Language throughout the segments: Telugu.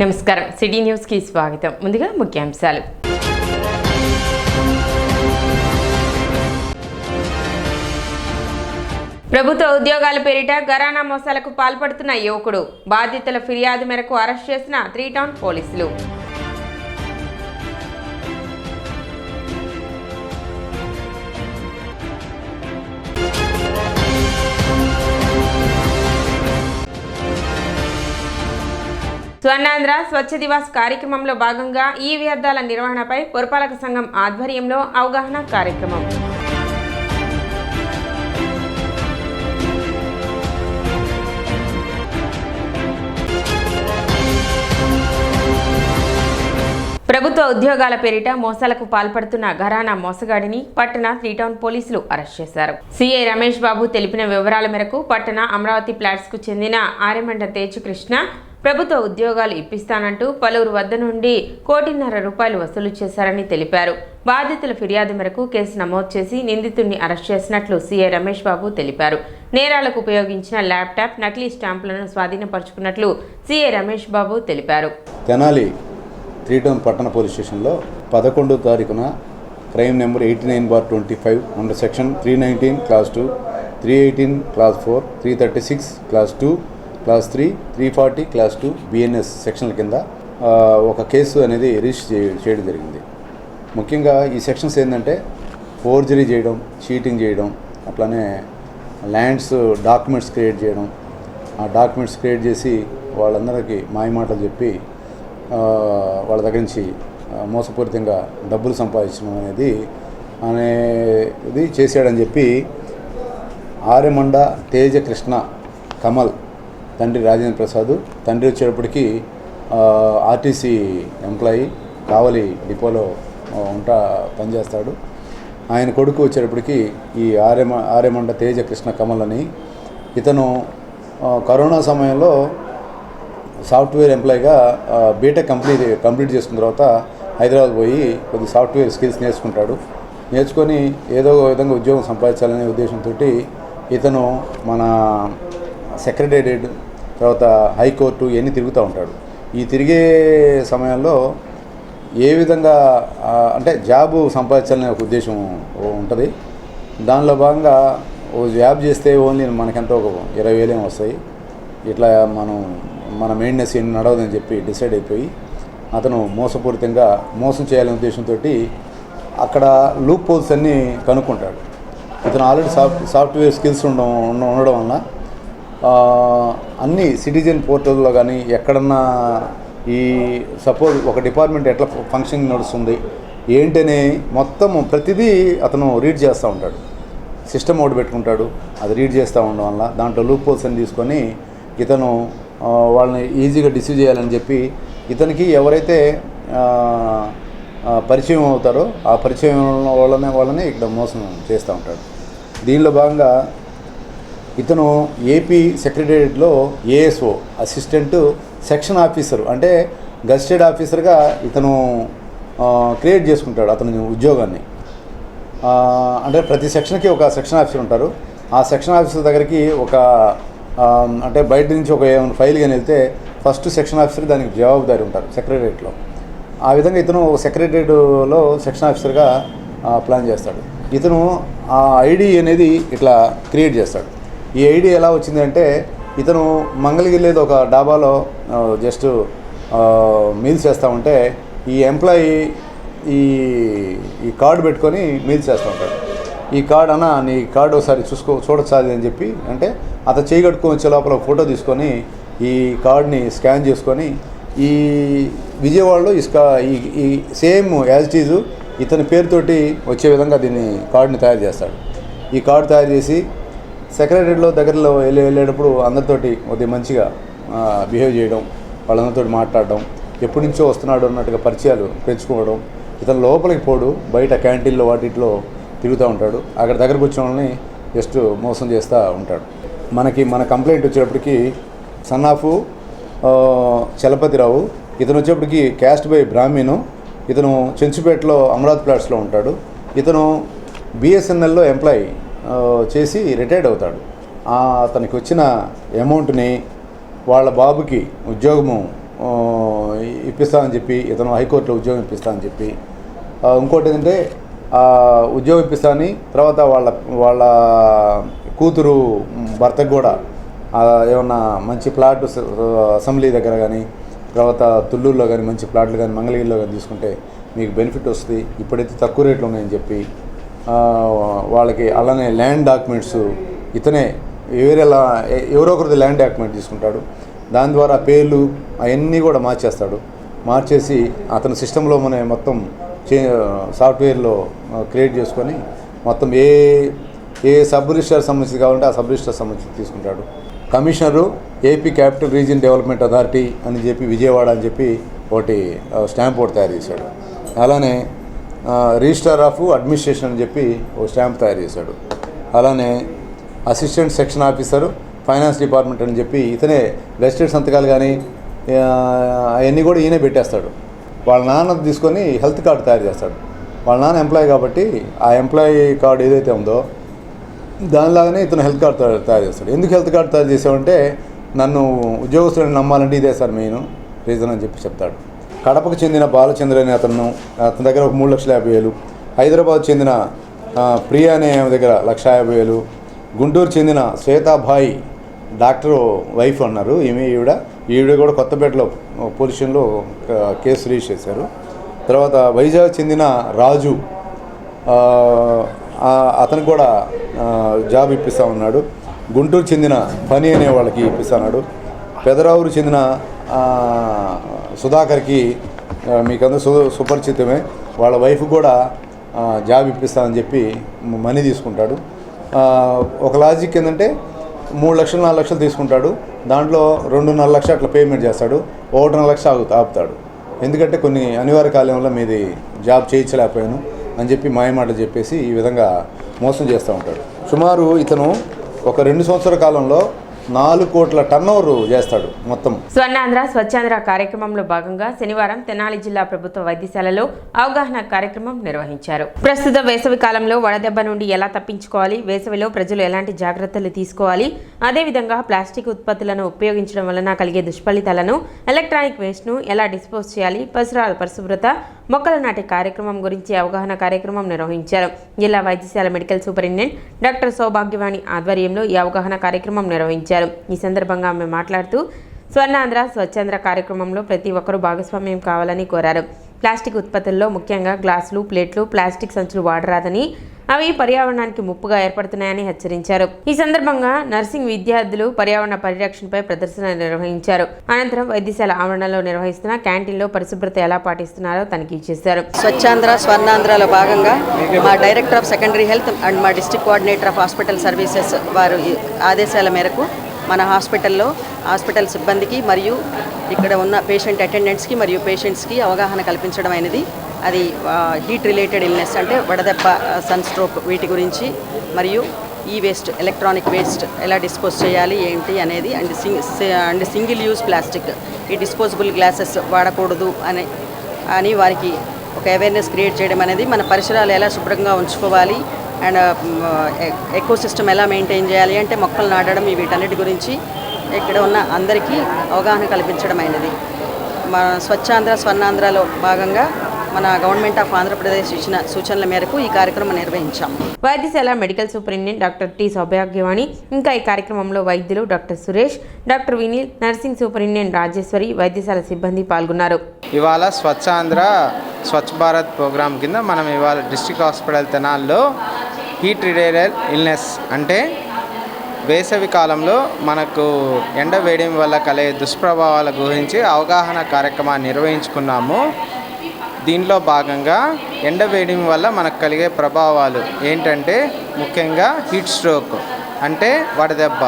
నమస్కారం సిటీ న్యూస్ కి స్వాగతం. ముందుగా ముఖ్యాంశాలు. ప్రభుత్వ ఉద్యోగాల పేరిట ఘరానా మోసాలకు పాల్పడుతున్న యువకుడు, బాధితుల ఫిర్యాదు మేరకు అరెస్ట్ చేసిన 3 టౌన్ పోలీసులు. స్వర్ణాంధ్ర స్వచ్ఛ దివాస్ కార్యక్రమంలో భాగంగా ఈ వ్యర్థాల నిర్వహణపై పురపాలక సంఘం ఆధ్వర్యంలో అవగాహన కార్యక్రమం. ప్రభుత్వ ఉద్యోగాల పేరిట మోసాలకు పాల్పడుతున్న ఘరానా మోసగాడిని పట్టణ 3 టౌన్ పోలీసులు అరెస్ట్ చేశారు. సిఐ రమేష్ బాబు తెలిపిన వివరాల మేరకు పట్టణ అమరావతి ప్లాట్స్ కు చెందిన ఆరెమండ తేజకృష్ణ ప్రభుత్వ ఉద్యోగాలు ఇప్పిస్తానంటూ పలువురు వద్ద నుండి ₹1.5 కోటి వసూలు చేశారని తెలిపారు. బాధితుల ఫిర్యాదు మేరకు కేసు నమోదు చేసి నిందితుడిని అరెస్ట్ చేసినట్లు సిఐ రమేష్ బాబు తెలిపారు. నేరాలకు ఉపయోగించిన ల్యాప్టాప్, నకిలీ స్టాంపులను స్వాధీనపరుచుకున్నట్లు సిఐ రమేష్ బాబు తెలిపారు. తెనాలి 3 టౌన్ పట్టణ పోలీస్ స్టేషన్లో 11వ తారీఖున crime number 89/25 under section 319 class 2, 318 class 4, 336 class 2, class 3, 340 class 2 BNS సెక్షన్ల కింద ఒక కేసు అనేది రిజిస్టర్ చేయడం జరిగింది. ముఖ్యంగా ఈ సెక్షన్స్ ఏంటంటే ఫోర్జరీ చేయడం, చీటింగ్ చేయడం, అట్లానే ల్యాండ్స్ డాక్యుమెంట్స్ క్రియేట్ చేయడం, ఆ డాక్యుమెంట్స్ క్రియేట్ చేసి వాళ్ళందరికీ మాయమాటలు చెప్పి వాళ్ళ దగ్గర నుంచి మోసపూరితంగా డబ్బులు సంపాదించడం అనేది చేశాడని చెప్పి ఆరెమండ తేజకృష్ణ కమల్, తండ్రి రాజేంద్ర ప్రసాద్, తండ్రి వచ్చేటప్పటికి ఆర్టీసీ ఎంప్లాయీ, కావలి డిపోలో పనిచేస్తాడు. ఆయన కొడుకు వచ్చేటప్పటికి ఈ ఆరెమండ తేజకృష్ణ కమల్ అని, ఇతను కరోనా సమయంలో సాఫ్ట్వేర్ ఎంప్లాయీగా బీటెక్ కంప్లీట్ చేసుకున్న తర్వాత హైదరాబాద్ పోయి కొద్ది సాఫ్ట్వేర్ స్కిల్స్ నేర్చుకొని ఏదో విధంగా ఉద్యోగం సంపాదించాలనే ఉద్దేశంతో ఇతను మన సెక్రటేరియట్, తర్వాత హైకోర్టు ఇవన్నీ తిరుగుతూ ఉంటాడు. ఈ తిరిగే సమయంలో ఏ విధంగా అంటే జాబు సంపాదించాలనే ఒక ఉద్దేశం ఉంటుంది. దానిలో భాగంగా ఓ జాబ్ చేస్తే ఓన్లీ మనకెంతో ఒక 20,000 ఏమో వస్తాయి, ఇట్లా మన మెయింటెనెన్స్ ఏం నడవదని చెప్పి డిసైడ్ అయిపోయి అతను మోసపూరితంగా మోసం చేయాలనే ఉద్దేశంతో అక్కడ లూప్ హోల్స్ అన్నీ కనుక్కుంటాడు. ఇతను ఆల్రెడీ సాఫ్ట్వేర్ స్కిల్స్ ఉండడం వలన అన్ని సిటిజన్ పోర్టల్లో కానీ ఎక్కడన్నా ఈ సపోజ్ ఒక డిపార్ట్మెంట్ ఎట్లా ఫంక్షనింగ్ నడుస్తుంది ఏంటనే మొత్తం ప్రతిదీ అతను రీడ్ చేస్తూ ఉంటాడు. సిస్టమ్ ఒకటి పెట్టుకుంటాడు, అది రీడ్ చేస్తూ ఉండడం వల్ల దాంట్లో లూప్ హోల్స్ అని తీసుకొని ఇతను వాళ్ళని ఈజీగా డిసీవ్ చేయాలని చెప్పి ఇతనికి ఎవరైతే పరిచయం అవుతారో ఆ పరిచయం వాళ్ళనే ఇక్కడ మోసం చేస్తూ ఉంటాడు. దీనిలో భాగంగా ఇతను ఏపీ సెక్రటేరియట్లో ఏఎస్ఓ అసిస్టెంట్ సెక్షన్ ఆఫీసర్, అంటే గజిటెడ్ ఆఫీసర్గా ఇతను క్రియేట్ చేసుకుంటాడు అతని ఉద్యోగాన్ని. అంటే ప్రతి సెక్షన్కి ఒక సెక్షన్ ఆఫీసర్ ఉంటారు. ఆ సెక్షన్ ఆఫీసర్ దగ్గరికి ఒక అంటే బయట నుంచి ఒక ఏమైనా ఫైల్ కానీ వెళ్తే ఫస్ట్ సెక్షన్ ఆఫీసర్ దానికి జవాబుదారి ఉంటారు సెక్రటేరియట్లో. ఆ విధంగా ఇతను సెక్రటేరియట్లో సెక్షన్ ఆఫీసర్గా ప్లాన్ చేస్తాడు. ఇతను ఆ ఐడి అనేది ఇట్లా క్రియేట్ చేస్తాడు. ఈ ఐడి ఎలా వచ్చింది అంటే ఇతను మంగళగిరిలో ఒక డాబాలో జస్ట్ మీల్స్ చేస్తూ ఉంటే ఈ ఎంప్లాయీ ఈ కార్డు పెట్టుకొని మీల్స్ చేస్తూ ఉంటాడు. ఈ కార్డు నీ కార్డు ఒకసారి చూడొచ్చా అని చెప్పి అంటే అతను చేయగట్టుకొని వచ్చే లోపల ఫోటో తీసుకొని ఈ కార్డుని స్కాన్ చేసుకొని ఈ విజయవాడలో ఈ సేమ్ యాజ్ ఇట్ ఈజ్ ఇతని పేరుతోటి వచ్చే విధంగా దీన్ని కార్డుని తయారు చేస్తాడు. ఈ కార్డు తయారు చేసి సెక్రటరీలో దగ్గరలో వెళ్ళేటప్పుడు అందరితోటి కొద్దిగా మంచిగా బిహేవ్ చేయడం, వాళ్ళందరితో మాట్లాడడం, ఎప్పటి నుంచో వస్తున్నాడు అన్నట్టుగా పరిచయాలు పెంచుకోవడం. ఇతను లోపలికి పోడు, బయట క్యాంటీన్లో వాటిలో తిరుగుతూ ఉంటాడు. అక్కడ దగ్గరకు వచ్చిన వాళ్ళని జస్ట్ మోసం చేస్తూ ఉంటాడు. మన కంప్లైంట్ వచ్చేటప్పటికి సన్ ఆఫ్ చలపతిరావు, ఇతను వచ్చేప్పటికి క్యాస్ట్ బై బ్రాహ్మీను, ఇతను చెంచుపేటలో అమరావతి ప్లాట్స్లో ఉంటాడు. ఇతను బిఎస్ఎన్ఎల్లో ఎంప్లాయీ చేసి రిటైర్డ్ అవుతాడు. అతనికి వచ్చిన అమౌంట్ని వాళ్ళ బాబుకి ఉద్యోగము ఇప్పిస్తామని చెప్పి, ఇతను హైకోర్టులో ఉద్యోగం ఇప్పిస్తామని చెప్పి, ఇంకోటి ఏంటంటే ఉద్యోగం ఇప్పిస్తామని తర్వాత వాళ్ళ కూతురు భర్తకు కూడా ఏమన్నా మంచి ప్లాట్ అసెంబ్లీ దగ్గర కానీ, తర్వాత తుళ్ళూరులో కానీ మంచి ప్లాట్లు కానీ, మంగళగిరిలో కానీ తీసుకుంటే మీకు బెనిఫిట్ వస్తుంది, ఇప్పుడైతే తక్కువ రేట్లు ఉన్నాయని చెప్పి వాళ్ళకి. అలానే ల్యాండ్ డాక్యుమెంట్స్ ఇతనే ఎవరో ఒకరిది ల్యాండ్ డాక్యుమెంట్ తీసుకుంటాడు, దాని ద్వారా పేర్లు అవన్నీ కూడా మార్చేసి అతని సిస్టంలో మన మొత్తం సాఫ్ట్వేర్లో క్రియేట్ చేసుకొని మొత్తం ఏ సబ్ రిజిస్టర్ సంబంధించి కావాలంటే ఆ సబ్ రిజిస్టర్ సంబంధించి తీసుకుంటాడు. Commissioner AP capital region development authority అని చెప్పి విజయవాడ అని చెప్పి ఒకటి స్టాంప్ ఒకటి తయారు చేశాడు. అలానే రిజిస్ట్రార్ ఆఫ్ అడ్మినిస్ట్రేషన్ అని చెప్పి ఒక స్టాంప్ తయారు చేశాడు. అలానే assistant section officer finance department అని చెప్పి ఇతనే వెస్టెడ్ సంతకాలు కానీ అవన్నీ కూడా ఈయనే పెట్టేస్తాడు. వాళ్ళ నాన్న తీసుకొని హెల్త్ కార్డు తయారు చేస్తాడు. వాళ్ళ నాన్న ఎంప్లాయీ కాబట్టి ఆ ఎంప్లాయీ కార్డు ఏదైతే ఉందో దానిలాగానే ఇతను హెల్త్ కార్డు తయారు చేస్తాడు. ఎందుకు హెల్త్ కార్డు తయారు చేసామంటే నన్ను ఉద్యోగస్తులను నమ్మాలంటే ఇదే సార్ మెయిన్ రీజన్ అని చెప్పి చెప్తాడు. కడపకు చెందిన బాలచంద్ర అనే అతను దగ్గర ఒక 3,50,000, హైదరాబాద్ చెందిన ప్రియా అనే ఆమె దగ్గర 1,50,000, గుంటూరు చెందిన శ్వేతాబాయి డాక్టర్ వైఫ్ అన్నారు, ఈవిడ కూడా కొత్తపేటలో పోలీస్ స్టేషన్లో కేసు రిజిస్టర్ చేశారు. తర్వాత వైజాగ్ చెందిన రాజు అతను కూడా జాబ్ ఇప్పిస్తా ఉన్నాడు. గుంటూరు చెందిన పని అనే వాళ్ళకి ఇప్పిస్తున్నాడు. పెదరావురు చెందిన సుధాకర్కి మీకందరూ సుపరిచితమే, వాళ్ళ వైఫ్ కూడా జాబ్ ఇప్పిస్తానని చెప్పి మనీ తీసుకుంటాడు. ఒక లాజిక్ ఏంటంటే 3 లక్షలు 4 లక్షలు తీసుకుంటాడు, దాంట్లో 2.5 లక్షలు అట్లా పేమెంట్ చేస్తాడు, 1.5 లక్ష ఆపుతాడు. ఎందుకంటే కొన్ని అనివార్య కాలం వల్ల మీది జాబ్ చేయించలేకపోయాను అని చెప్పి మాయమాటలు చెప్పేసి ఈ విధంగా మోసం చేస్తూ ఉంటాడు. సుమారు ఇతను ఒక 2 సంవత్సరాల కాలంలో 4 కోట్ల టర్నోవర్ చేస్తాడు మొత్తం. స్వర్ణాంధ్ర స్వచ్ఛాంధ్ర కార్యక్రమంలో భాగంగా శనివారం తెనాలి జిల్లా ప్రభుత్వ వైద్యశాలలో అవగాహన కార్యక్రమం నిర్వహించారు. ప్రస్తుత వేసవి కాలంలో వడదెబ్బ నుండి ఎలా తప్పించుకోవాలి, వేసవిలో ప్రజలు ఎలాంటి జాగ్రత్తలు తీసుకోవాలి, అదేవిధంగా ప్లాస్టిక్ ఉత్పత్తులను ఉపయోగించడం వలన కలిగే దుష్ఫలితాలను, ఎలక్ట్రానిక్ వేస్ట్ను ఎలా డిస్పోజ్ చేయాలి, పరిసరాల పరిశుభ్రత, మొక్కలు నాటే కార్యక్రమం గురించి అవగాహన కార్యక్రమం నిర్వహించారు. జిల్లా వైద్యశాల మెడికల్ సూపరింటెండెంట్ డాక్టర్ సౌభాగ్యవాణి ఆధ్వర్యంలో ఈ అవగాహన కార్యక్రమం నిర్వహించారు. ఈ సందర్భంగా ఆమె మాట్లాడుతూ స్వర్ణాంధ్ర స్వచ్ఛాంధ్ర కార్యక్రమంలో ప్రతి ఒక్కరూ భాగస్వామ్యం కావాలని కోరారు. ప్లాస్టిక్ ఉత్పత్తుల్లో ముఖ్యంగా గ్లాసులు, ప్లేట్లు, ప్లాస్టిక్ సంచులు వాడరాదని, అవి పర్యావరణానికి ముప్పుగా ఏర్పడుతున్నాయని హెచ్చరించారు. ఈ సందర్భంగా నర్సింగ్ విద్యార్థులు పర్యావరణ పరిరక్షణపై ప్రదర్శన నిర్వహించారు. అనంతరం వైద్యశాల ఆవరణలో నిర్వహిస్తున్న క్యాంటీన్లో పరిశుభ్రత ఎలా పాటిస్తున్నారో తనిఖీ చేశారు. స్వచ్ఛాంధ్ర స్వర్ణాంధ్రలో భాగంగా మా director of secondary health and మా district coordinator of hospital services వారు ఆదేశాల మేరకు మన హాస్పిటల్ సిబ్బందికి మరియు ఇక్కడ ఉన్న పేషెంట్ అటెండెంట్స్కి మరియు పేషెంట్స్కి అవగాహన కల్పించడం అనేది, అది హీట్ రిలేటెడ్ ఇల్నెస్ అంటే వడదెబ్బ, సన్ స్ట్రోక్ వీటి గురించి, మరియు ఈ వేస్ట్, ఎలక్ట్రానిక్ వేస్ట్ ఎలా డిస్పోజ్ చేయాలి ఏంటి అనేది, అండ్ సింగిల్ యూజ్ ప్లాస్టిక్, ఈ డిస్పోజబుల్ గ్లాసెస్ వాడకూడదు అని వారికి ఒక అవేర్నెస్ క్రియేట్ చేయడం అనేది, మన పరిసరాలు ఎలా శుభ్రంగా ఉంచుకోవాలి అండ్ ఎకో సిస్టమ్ ఎలా మెయింటైన్ చేయాలి అంటే మొక్కలు నాటడం, వీటన్నిటి గురించి ఇక్కడ ఉన్న అందరికీ అవగాహన కల్పించడం అయినది. మన స్వచ్ఛాంధ్ర స్వర్ణాంధ్రలో భాగంగా మన గవర్నమెంట్ ఆఫ్ ఆంధ్రప్రదేశ్ ఇచ్చిన సూచనల మేరకు ఈ కార్యక్రమం నిర్వహించాము. వైద్యశాల medical superintendent doctor T Soubhagyavani, ఇంకా ఈ కార్యక్రమంలో వైద్యులు doctor Suresh, doctor Vineel, nursing superintendent Rajeshwari, వైద్యశాల సిబ్బంది పాల్గొన్నారు. ఇవాళ స్వచ్ఛాంధ్ర స్వచ్ఛ భారత్ ప్రోగ్రాం కింద మనం ఇవాళ డిస్ట్రిక్ట్ హాస్పిటల్ తెనాల్లో హీట్ రిలేటెడ్ ఇల్నెస్ అంటే వేసవి కాలంలో మనకు ఎండ వేయడం వల్ల కలిగే దుష్ప్రభావాల గురించి అవగాహన కార్యక్రమాన్ని నిర్వహించుకున్నాము. దీంట్లో భాగంగా ఎండ వేయడం వల్ల మనకు కలిగే ప్రభావాలు ఏంటంటే ముఖ్యంగా హీట్ స్ట్రోక్ అంటే వడదెబ్బ.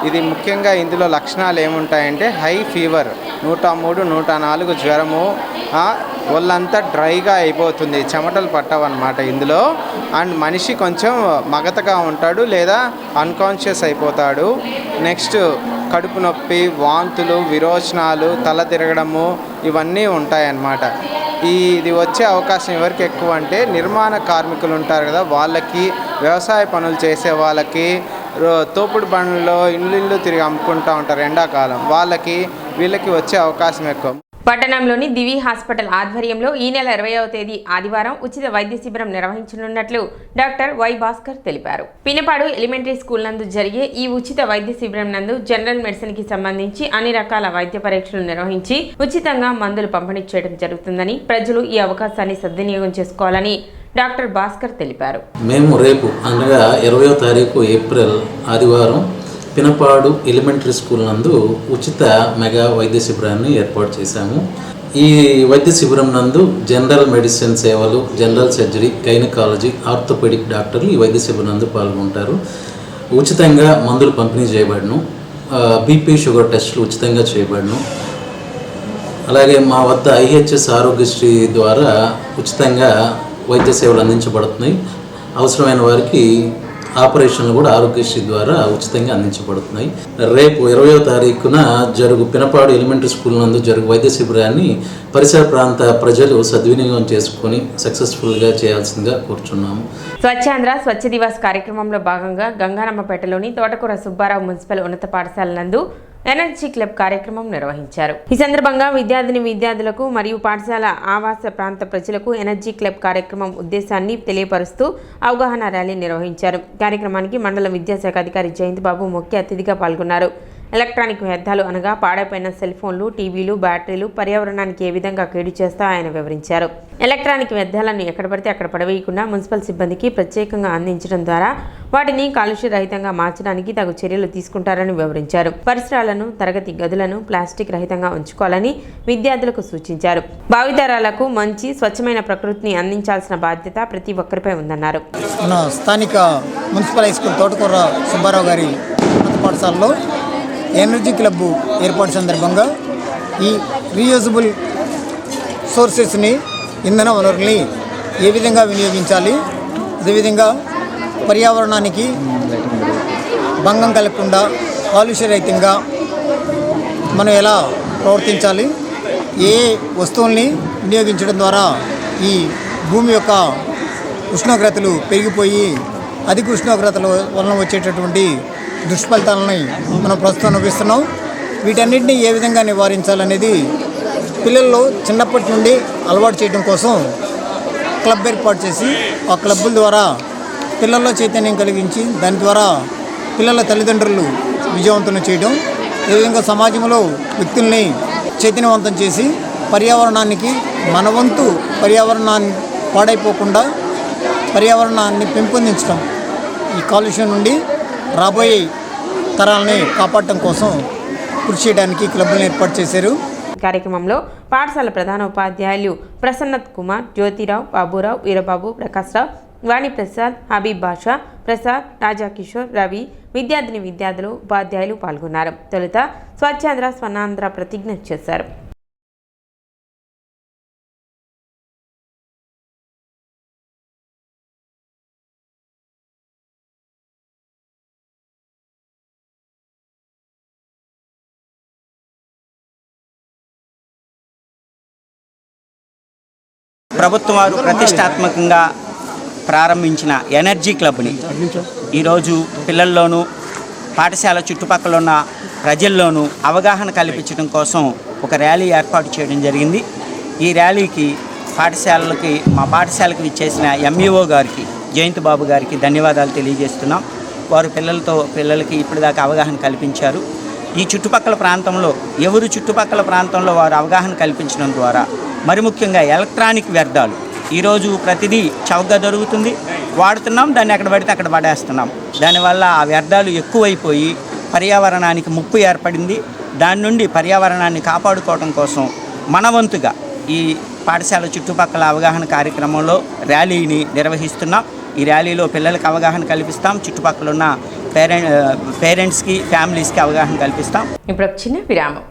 ఇది ముఖ్యంగా ఇందులో లక్షణాలు ఏముంటాయంటే హై ఫీవర్, 103, 104 జ్వరము, ఒళ్ళంతా డ్రైగా అయిపోతుంది, చెమటలు పట్టవన్నమాట ఇందులో. అండ్ మనిషి కొంచెం మగతగా ఉంటాడు లేదా అన్కాన్షియస్ అయిపోతాడు. నెక్స్ట్ కడుపు నొప్పి, వాంతులు, విరోచనాలు, తల తిరగడము ఇవన్నీ ఉంటాయన్నమాట. ఇది వచ్చే అవకాశం ఎవరికి ఎక్కువ అంటే నిర్మాణ కార్మికులు ఉంటారు కదా, వాళ్ళకి, వ్యవసాయ పనులు చేసే వాళ్ళకి, తోపుడు బండ్లలో ఇల్లు తిరిగి అమ్ముకుంటూ ఉంటారు ఎండాకాలం, వీళ్ళకి వచ్చే అవకాశం ఎక్కువ. పట్టణంలోని దివి హాస్పిటల్ ఆధ్వర్యంలో ఈ నెల 20వ తేదీ ఆదివారం ఉచిత వైద్య శిబిరం నిర్వహించనున్నట్లు డాక్టర్ వై భాస్కర్ తెలిపారు. పినపాడు ఎలిమెంటరీ స్కూల్ నందు జరిగే ఈ ఉచిత వైద్య శిబిరం నందు జనరల్ మెడిసిన్ కి సంబంధించి అన్ని రకాల వైద్య పరీక్షలు నిర్వహించి ఉచితంగా మందులు పంపిణీ చేయడం జరుగుతుందని ప్రజలు ఈ అవకాశాన్ని సద్వినియోగం చేసుకోవాలని డాక్టర్ భాస్కర్ తెలిపారు. మేము రేపు అనగా 20వ తారీఖు ఏప్రిల్ ఆదివారం పినపాడు ఎలిమెంటరీ స్కూల్ నందు ఉచిత మెగా వైద్య శిబిరాన్ని ఏర్పాటు చేశాము. ఈ వైద్య శిబిరం నందు జనరల్ మెడిసిన్ సేవలు, జనరల్ సర్జరీ, గైనకాలజీ, ఆర్థోపెడిక్ డాక్టర్లు ఈ వైద్య శిబిరం నందు పాల్గొంటారు. ఉచితంగా మందులు పంపిణీ చేయబడను. బీపీ, షుగర్ టెస్టులు ఉచితంగా చేయబడను. అలాగే మా వద్ద IHS ఆరోగ్యశ్రీ ద్వారా ఉచితంగా వైద్య సేవలు అందించబడుతున్నాయి. అవసరమైన వారికి ఆపరేషన్లు కూడా ఆరోగ్యశ్రీ ద్వారా ఉచితంగా అందించబడుతున్నాయి. రేపు 20వ తారీఖున జరుగు పినపాడు ఎలిమెంటరీ స్కూల్ నందు జరుగు వైద్య శిబిరాన్ని పరిసర ప్రాంత ప్రజలు సద్వినియోగం చేసుకొని సక్సెస్ఫుల్గా చేయాల్సిందిగా కోరుచున్నాము. స్వచ్ఛాంధ్ర స్వచ్ఛ దివాస్ కార్యక్రమంలో భాగంగా గంగానమ్మపేటలోని తోటకూర సుబ్బారావు మున్సిపల్ ఉన్నత పాఠశాల నందు ఎనర్జీ క్లబ్ కార్యక్రమం నిర్వహించారు. ఈ సందర్భంగా విద్యార్థులకు మరియు పాఠశాల ఆవాస ప్రాంత ప్రజలకు ఎనర్జీ క్లబ్ కార్యక్రమం ఉద్దేశాన్ని తెలియపరుస్తూ అవగాహన ర్యాలీ నిర్వహించారు. కార్యక్రమానికి మండల విద్యాశాఖ అధికారి జయంత్ బాబు ముఖ్య అతిథిగా పాల్గొన్నారు. ఎలక్ట్రానిక్ వ్యర్థాలు అనగా పాడైపోయిన సెల్ ఫోన్లు, టీవీలు, బ్యాటరీలు పర్యావరణానికి ఏ విధంగా కేడు చేస్తా ఆయన వివరించారు. ఎలక్ట్రానిక్ వ్యర్థాలను ఎక్కడ పడితే అక్కడ పడవేయకుండా మున్సిపల్ సిబ్బందికి ప్రత్యేకంగా అందించడం ద్వారా వాటిని కాలుష్య రహితంగా మార్చడానికి తగు చర్యలు తీసుకుంటారని వివరించారు. పరిసరాలను, తరగతి గదులను ప్లాస్టిక్ రహితంగా ఉంచుకోవాలని విద్యార్థులకు సూచించారు. భావితరాలకు మంచి స్వచ్ఛమైన ప్రకృతిని అందించాల్సిన బాధ్యత ప్రతి ఒక్కరిపై ఉందన్నారు. మన స్థానిక మున్సిపల్ హై స్కూల్ తోటకూర సుబ్బారావు గారి ఉన్నత పాఠశాలలో ఎనర్జీ క్లబ్ ఏర్పాటు సందర్భంగా ఈ రీయూజబుల్ సోర్సెస్ని, ఇంధన వనరుల్ని ఏ విధంగా వినియోగించాలి, అదేవిధంగా పర్యావరణానికి భంగం కలగకుండా కాలుష్యరహితంగా మనం ఎలా ప్రవర్తించాలి, ఏ వస్తువుల్ని వినియోగించడం ద్వారా ఈ భూమి యొక్క ఉష్ణోగ్రతలు పెరిగిపోయి అధిక ఉష్ణోగ్రతల వలన వచ్చేటటువంటి దుష్ఫలితాలని మనం ప్రస్తుతం అనుభవిస్తున్నాం. వీటన్నిటిని ఏ విధంగా నివారించాలనేది పిల్లల్లో చిన్నప్పటి నుండి అలవాటు చేయడం కోసం క్లబ్ ఏర్పాటు చేసి ఆ క్లబ్బుల ద్వారా పిల్లల్లో చైతన్యం కలిగించి దాని ద్వారా పిల్లల తల్లిదండ్రులు విజయవంతం చేయడం, ఏ విధంగా సమాజంలో వ్యక్తుల్ని చైతన్యవంతం చేసి పర్యావరణానికి మన వంతు పర్యావరణాన్ని పాడైపోకుండా పర్యావరణాన్ని పెంపొందించడం, ఈ కాలుష్యం నుండి రాబోయే తరాలని కాపాడటం కోసం కృషి చేయడానికి క్లబ్లను ఏర్పాటు చేశారు. కార్యక్రమంలో పాఠశాల ప్రధాన ఉపాధ్యాయులు ప్రసన్నత్ కుమార్, జ్యోతిరావు, బాబురావు, వీరబాబు, ప్రకాశ్రావు, వాణిప్రసాద్, హబీబ్ బాషా, ప్రసాద్, రాజాకిషోర్, రవి, విద్యార్థులు, ఉపాధ్యాయులు పాల్గొన్నారు. తొలుత స్వచ్ఛాంధ్ర స్వర్ణాంధ్ర ప్రతిజ్ఞ చేశారు. ప్రభుత్వం వారు ప్రతిష్టాత్మకంగా ప్రారంభించిన ఎనర్జీ క్లబ్ని ఈరోజు పిల్లల్లోనూ పాఠశాల చుట్టుపక్కల ఉన్న ప్రజల్లోనూ అవగాహన కల్పించడం కోసం ఒక ర్యాలీ ఏర్పాటు చేయడం జరిగింది. ఈ ర్యాలీకి మా పాఠశాలకు విచ్చేసిన ఎంఈఓ గారికి, జయంత్ బాబు గారికి ధన్యవాదాలు తెలియజేస్తున్నాం. వారు పిల్లలకి ఇప్పటిదాకా అవగాహన కల్పించారు. ఈ చుట్టుపక్కల ప్రాంతంలో వారు అవగాహన కల్పించడం ద్వారా మరి ముఖ్యంగా ఎలక్ట్రానిక్ వ్యర్థాలు ఈరోజు ప్రతిదీ చౌకగా దొరుకుతుంది, వాడుతున్నాం, దాన్ని ఎక్కడ పడితే అక్కడ పడేస్తున్నాం. దానివల్ల ఆ వ్యర్థాలు ఎక్కువైపోయి పర్యావరణానికి ముప్పు ఏర్పడింది. దాని నుండి పర్యావరణాన్ని కాపాడుకోవడం కోసం మన వంతుగా ఈ పాఠశాల చుట్టుపక్కల అవగాహన కార్యక్రమంలో ర్యాలీని నిర్వహిస్తున్నాం. ఈ ర్యాలీలో పిల్లలకు అవగాహన కల్పిస్తాం, చుట్టుపక్కల ఉన్న పేరెంట్స్కి, ఫ్యామిలీస్కి అవగాహన కల్పిస్తాం. ఇప్పుడు చిన్న విరామం.